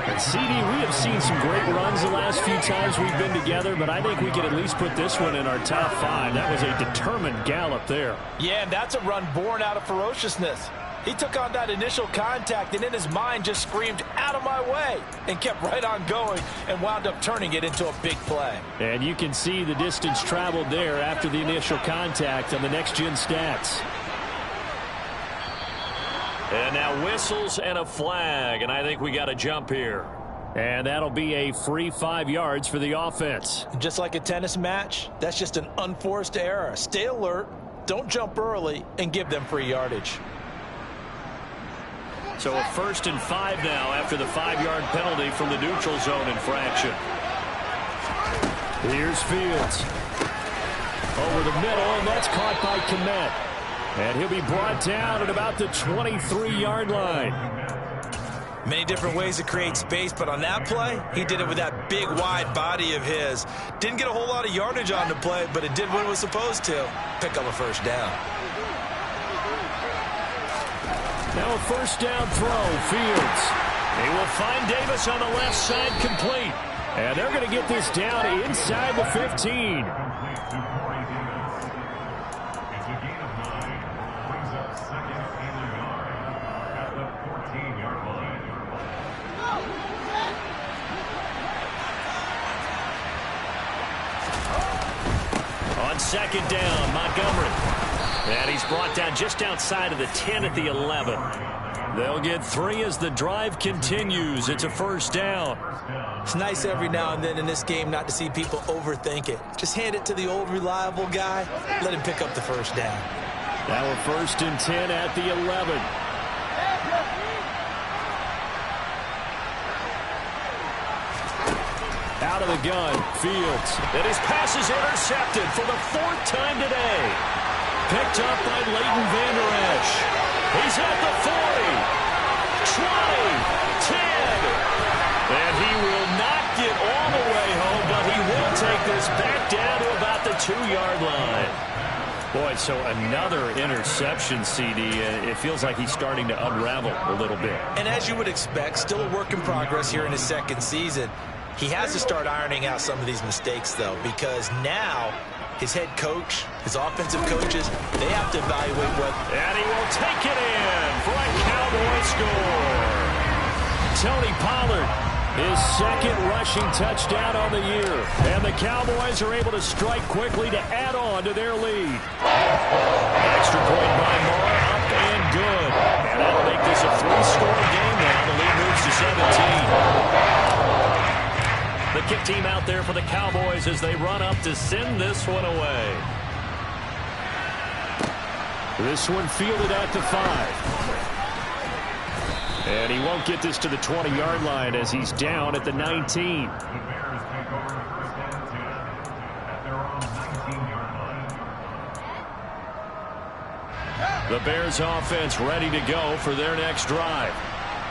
And CD, we have seen some great runs the last few times we've been together, but I think we could at least put this one in our top 5. That was a determined gallop there. Yeah, and that's a run born out of ferociousness. He took on that initial contact and in his mind just screamed, "Out of my way," and kept right on going and wound up turning it into a big play. And you can see the distance traveled there after the initial contact on the next-gen stats. And now whistles and a flag, and I think we got a jump here. And that'll be a free 5 yards for the offense. Just like a tennis match, that's just an unforced error. Stay alert, don't jump early, and give them free yardage. So a 1st and 5 now after the 5-yard penalty from the neutral zone infraction. Here's Fields. Over the middle, and that's caught by Kmet. And he'll be brought down at about the 23-yard line. Many different ways to create space, but on that play, he did it with that big, wide body of his. Didn't get a whole lot of yardage on the play, but it did what it was supposed to. Pick up a first down. Now a first down throw, Fields. He will find Davis on the left side complete. And they're going to get this down inside the 15. On 2nd down, Montgomery. And he's brought down just outside of the 10 at the 11. They'll get 3 as the drive continues. It's a first down. It's nice every now and then in this game not to see people overthink it. Just hand it to the old reliable guy. Let him pick up the first down. Now a 1st and 10 at the 11. Out of the gun, Fields. And his pass is intercepted for the 4th time today. Picked up by Leighton Vander Esch. He's at the 40, 20, 10. And he will not get all the way home, but he will take this back down to about the 2-yard line. Boy, so another interception, CD. It feels like he's starting to unravel a little bit. And as you would expect, still a work in progress here in his 2nd season. He has to start ironing out some of these mistakes, though, because now his head coach, his offensive coaches, they have to evaluate what... And he will take it in for a Cowboy score. Tony Pollard, his 2nd rushing touchdown on the year. And the Cowboys are able to strike quickly to add on to their lead. Extra point by Moore, up and good. And that'll make this a 3-score game now. The lead moves to 17. The kick team out there for the Cowboys as they run up to send this one away. This one fielded at the 5. And he won't get this to the 20-yard line as he's down at the 19. The Bears offense ready to go for their next drive.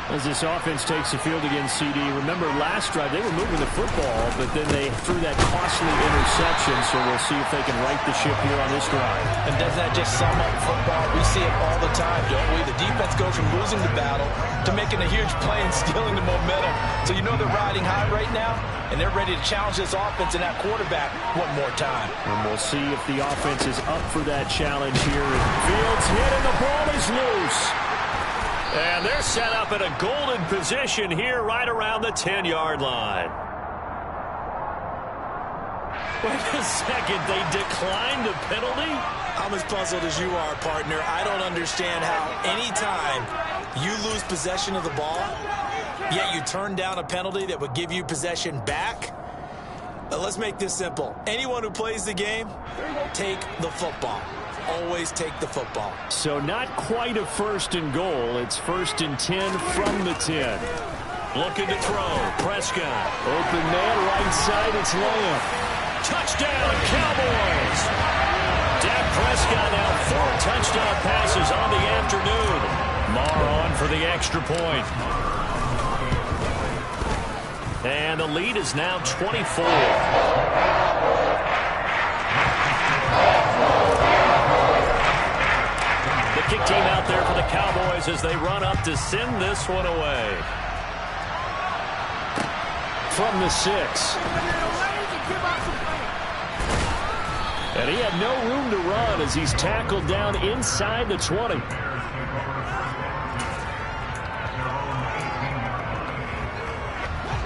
As this offense takes the field against CD, remember last drive they were moving the football, but then they threw that costly interception, so we'll see if they can right the ship here on this drive. And doesn't that just sum up football? We see it all the time, don't we? The defense goes from losing the battle to making a huge play and stealing the momentum. So you know they're riding high right now, and they're ready to challenge this offense and that quarterback one more time. And we'll see if the offense is up for that challenge here. Fields hit and the ball is loose. And they're set up in a golden position here right around the 10-yard line. Wait a second, they declined the penalty? I'm as puzzled as you are, partner. I don't understand how any time you lose possession of the ball, yet you turn down a penalty that would give you possession back. Let's make this simple. Anyone who plays the game, take the football. Always take the football. So not quite a 1st and goal. It's 1st and 10 from the 10. Looking to throw. Prescott. Open man right side. It's Lamb. Touchdown, Cowboys. Dak Prescott now 4 touchdown passes on the afternoon. Marr on for the extra point. And the lead is now 24. Kick team out there for the Cowboys as they run up to send this one away. From the 6. And he had no room to run as he's tackled down inside the 20.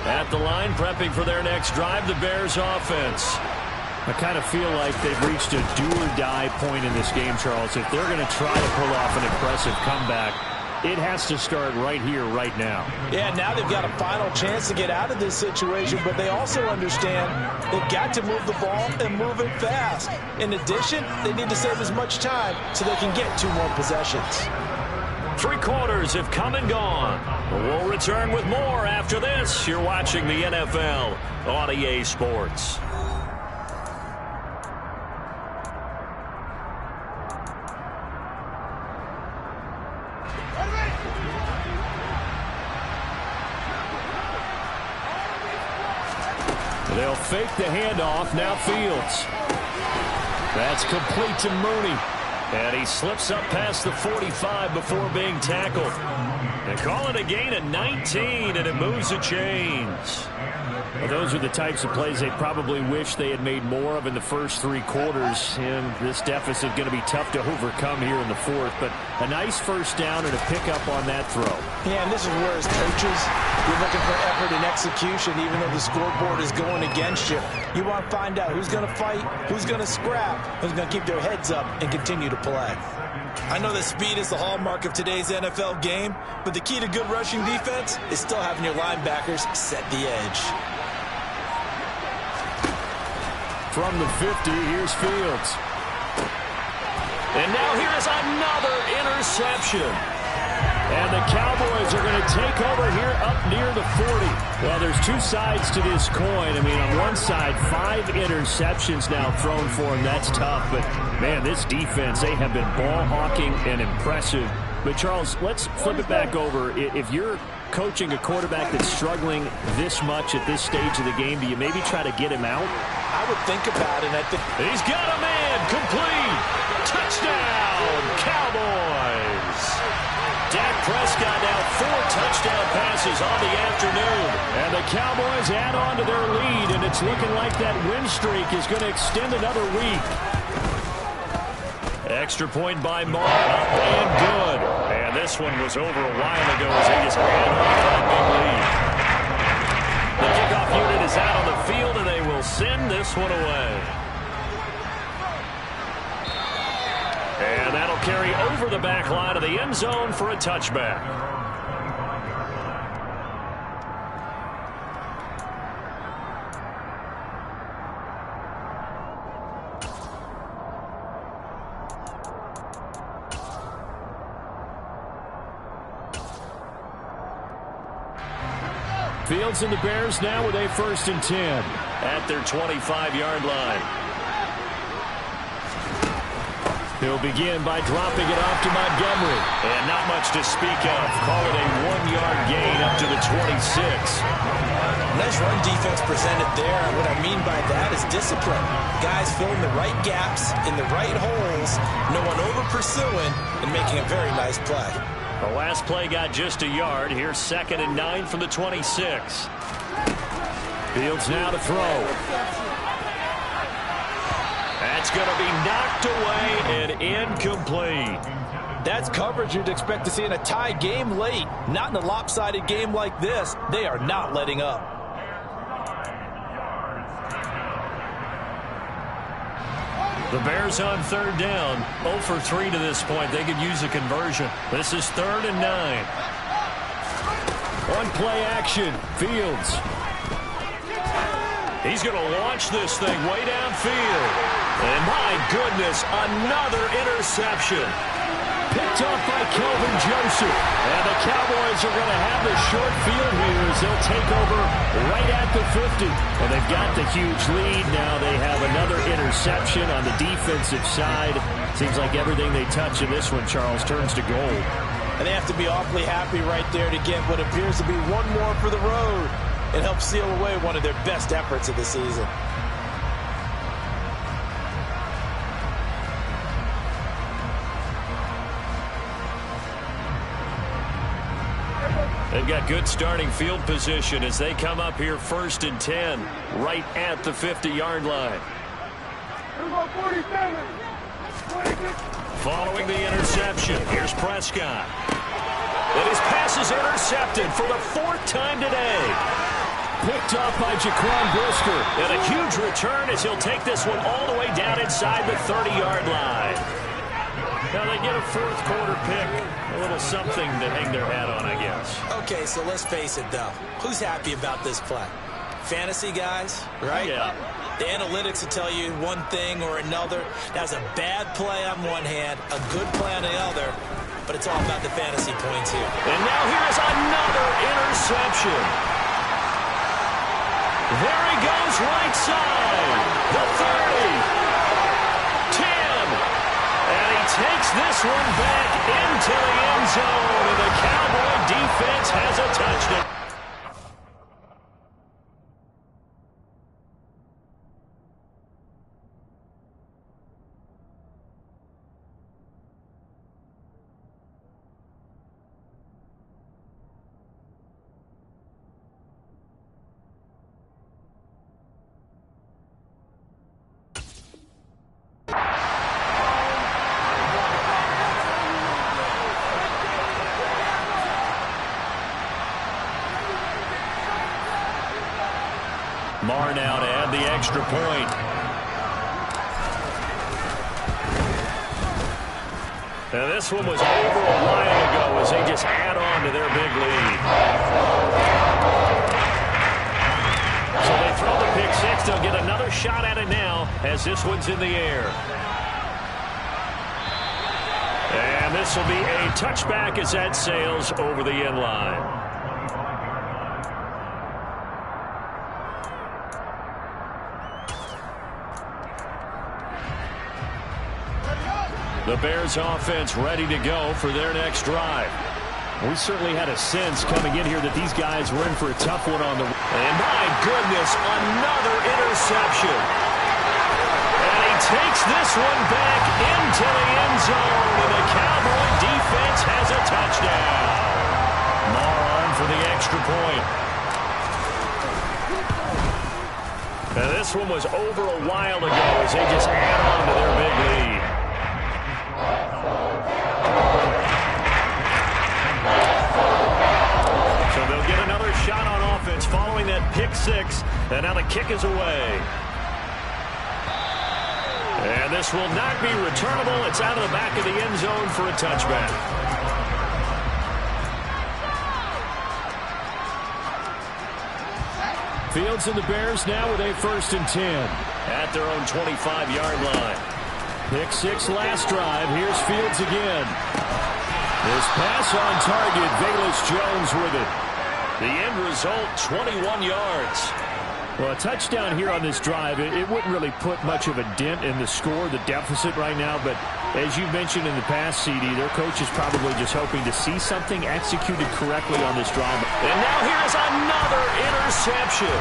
At the line, prepping for their next drive, the Bears offense. I kind of feel like they've reached a do-or-die point in this game, Charles. If they're going to try to pull off an impressive comeback, it has to start right here, right now. Yeah, now they've got a final chance to get out of this situation, but they also understand they've got to move the ball and move it fast. In addition, they need to save as much time so they can get 2 more possessions. Three quarters have come and gone. We'll return with more after this. You're watching the NFL on EA Sports. They'll fake the handoff. Now Fields. That's complete to Mooney. And he slips up past the 45 before being tackled. They call it a gain of 19, and it moves the chains. Well, those are the types of plays they probably wish they had made more of in the first three quarters. And this deficit going to be tough to overcome here in the fourth. But a nice first down and a pickup on that throw. Yeah, and this is where as coaches, you're looking for effort and execution, even though the scoreboard is going against you. You want to find out who's going to fight, who's going to scrap, who's going to keep their heads up and continue to play. I know that speed is the hallmark of today's NFL game, but the key to good rushing defense is still having your linebackers set the edge. From the 50, here's Fields. And now here's another interception. And the Cowboys are going to take over here up near the 40. Well, there's two sides to this coin. I mean, on one side, 5 interceptions now thrown for him. That's tough. But, man, this defense, they have been ball hawking and impressive. But, Charles, let's flip it back over. If you're coaching a quarterback that's struggling this much at this stage of the game, do you maybe try to get him out? I would think about it. I think he's got a man. Complete. Touchdown, Cowboys. Dak Prescott now 4 touchdown passes on the afternoon. And the Cowboys add on to their lead, and it's looking like that win streak is going to extend another week. Extra point by Martin, up and good. And this one was over a while ago as they just ran on that big lead. The kickoff unit is out on the field, and they will send this one away. And that'll carry over the back line of the end zone for a touchback. Fields and the Bears now with a 1st and 10. At their 25-yard line. He'll begin by dropping it off to Montgomery. And not much to speak of. Call it a 1-yard gain up to the 26. Nice run defense presented there. And what I mean by that is discipline. Guys filling the right gaps in the right holes. No one over pursuing and making a very nice play. The last play got just a yard. Here's 2nd and 9 from the 26. Fields now to throw. That's going to be knocked away and incomplete. that's coverage you'd expect to see in a tie game late. Not in a lopsided game like this. They are not letting up. The Bears on 3rd down. 0 for 3 to this point. They could use a conversion. This is 3rd and 9. On play action, Fields. He's going to launch this thing way downfield. And my goodness, another interception. Picked off by Kelvin Joseph. And the Cowboys are going to have the short field here as they'll take over right at the 50. Well, they've got the huge lead. Now they have another interception on the defensive side. Seems like everything they touch in this one, Charles, turns to gold. And they have to be awfully happy right there to get what appears to be one more for the road. It helps seal away one of their best efforts of the season. They've got good starting field position as they come up here 1st and 10, right at the 50-yard line. Following the interception, here's Prescott. And his pass is intercepted for the 4th time today. Picked off by Jaquan Brisker. And a huge return as he'll take this one all the way down inside the 30-yard line. Now they get a 4th quarter pick. A little something to hang their hat on, I guess. Okay, so let's face it, though. Who's happy about this play? Fantasy guys, right? Yeah. The analytics will tell you one thing or another. That's a bad play on one hand, a good play on the other. but it's all about the fantasy points here. And now here is another interception. There he goes right side. The 30. 10. And he takes this one back into the end zone. And the Cowboy defense has a touchdown. Marr now to add the extra point. Now this one was over a while ago as they just add on to their big lead. So they throw the pick six. They'll get another shot at it now as this one's in the air. And this will be a touchback as that sails over the end line. The Bears offense ready to go for their next drive. We certainly had a sense coming in here that these guys were in for a tough one on the... And my goodness, another interception. And he takes this one back into the end zone, and the Cowboy defense has a touchdown. Marr on for the extra point. Now this one was over a while ago as they just add on to their big lead. So they'll get another shot on offense following that pick six, and now the kick is away. And this will not be returnable. It's out of the back of the end zone for a touchback. Fields and the Bears now with a 1st and 10 at their own 25-yard line. Pick six last drive. Here's Fields again. His pass on target. Velus-Jones with it. The end result, 21 yards. Well, a touchdown here on this drive, it wouldn't really put much of a dent in the score, the deficit right now. But as you mentioned in the past, CD, their coach is probably just hoping to see something executed correctly on this drive. And now here's another interception.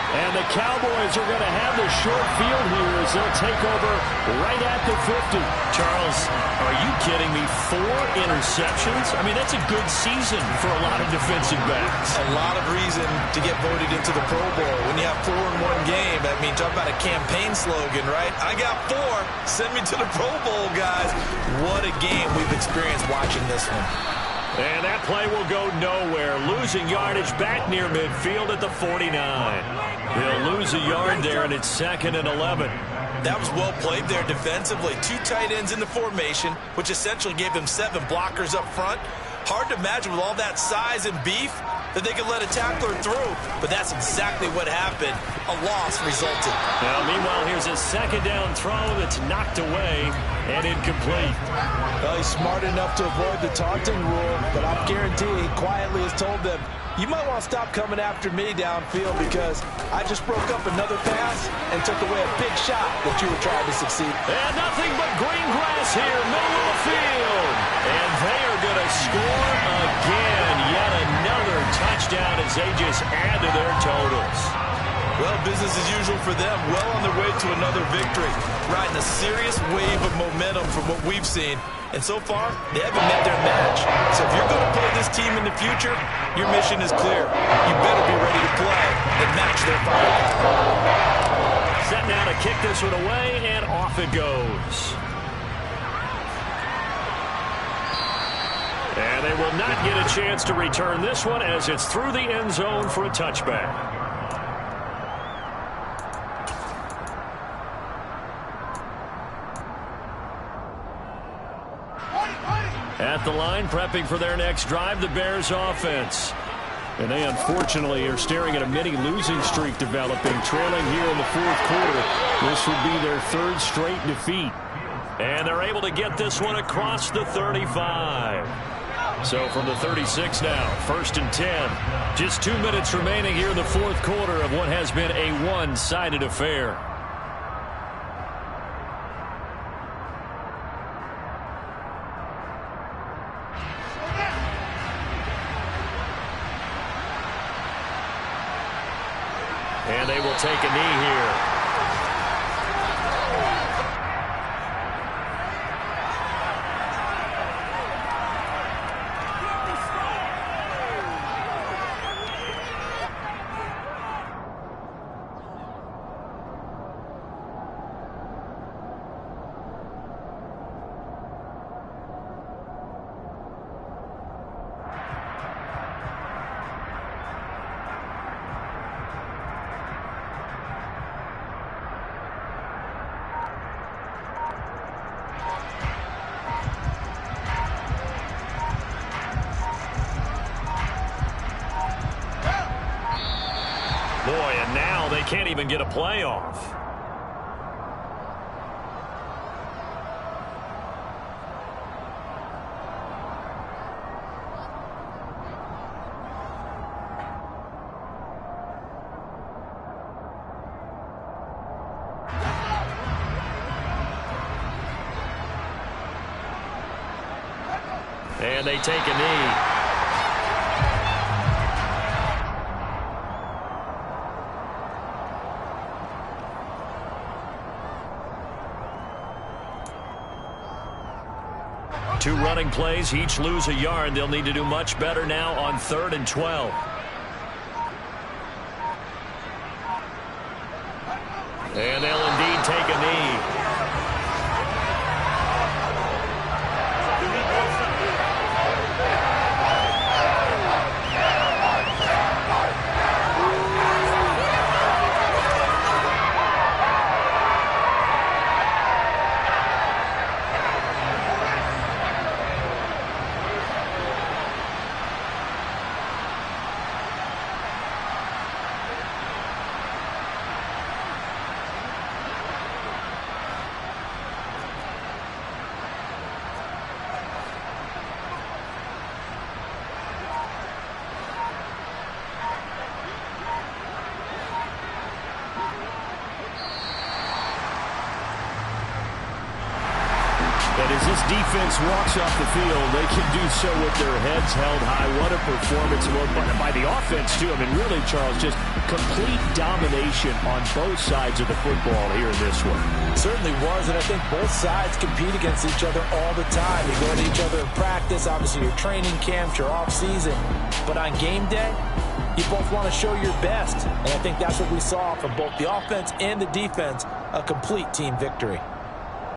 And the Cowboys are going to have the short field here as they'll take over right at the 50. Charles, are you kidding me? 4 interceptions? I mean, that's a good season for a lot of defensive backs. A lot of reason to get voted into the Pro Bowl. When you have 4 in one game, I mean, talk about a campaign slogan, right? I got 4. Send me to the Pro Bowl, guys. What a game we've experienced watching this one. And that play will go nowhere. Losing yardage back near midfield at the 49. He'll lose a yard there, and it's 2nd and 11. That was well played there defensively. 2 tight ends in the formation, which essentially gave them 7 blockers up front. Hard to imagine with all that size and beef that they could let a tackler through, but that's exactly what happened. A loss resulted. Now, meanwhile, here's a 2nd down throw that's knocked away and incomplete. Well, he's smart enough to avoid the taunting rule, but I guarantee he quietly has told them, you might want to stop coming after me downfield because I just broke up another pass and took away a big shot that you were trying to succeed. And nothing but green grass here, middle of the field. And they are going to score again. Yet another touchdown as they just add to their totals. Well, business as usual for them. Well on their way to another victory. Riding a serious wave of momentum from what we've seen. And so far, they haven't met their match. So if you're going to play this team in the future, your mission is clear. You better be ready to play and match their firepower. Set now to kick this one away, and off it goes. And they will not get a chance to return this one as it's through the end zone for a touchback. At the line, prepping for their next drive, the Bears offense. And they unfortunately are staring at a mini losing streak developing, trailing here in the 4th quarter. This would be their 3rd straight defeat. And they're able to get this one across the 35. So from the 36 now, 1st and 10. Just 2 minutes remaining here in the fourth quarter of what has been a one-sided affair. And they will take a knee here. Boy, and now they can't even get a playoff. And they take a knee. Two running plays, each lose a yard. They'll need to do much better now on 3rd and 12. And they'll indeed take a knee. And as this defense walks off the field, they can do so with their heads held high. What a performance by the offense, too. I mean, really, Charles, just complete domination on both sides of the football here in this one. Certainly was, and I think both sides compete against each other all the time. You go to each other in practice, obviously your training camps, your off-season. But on game day, you both want to show your best. And I think that's what we saw from both the offense and the defense, a complete team victory.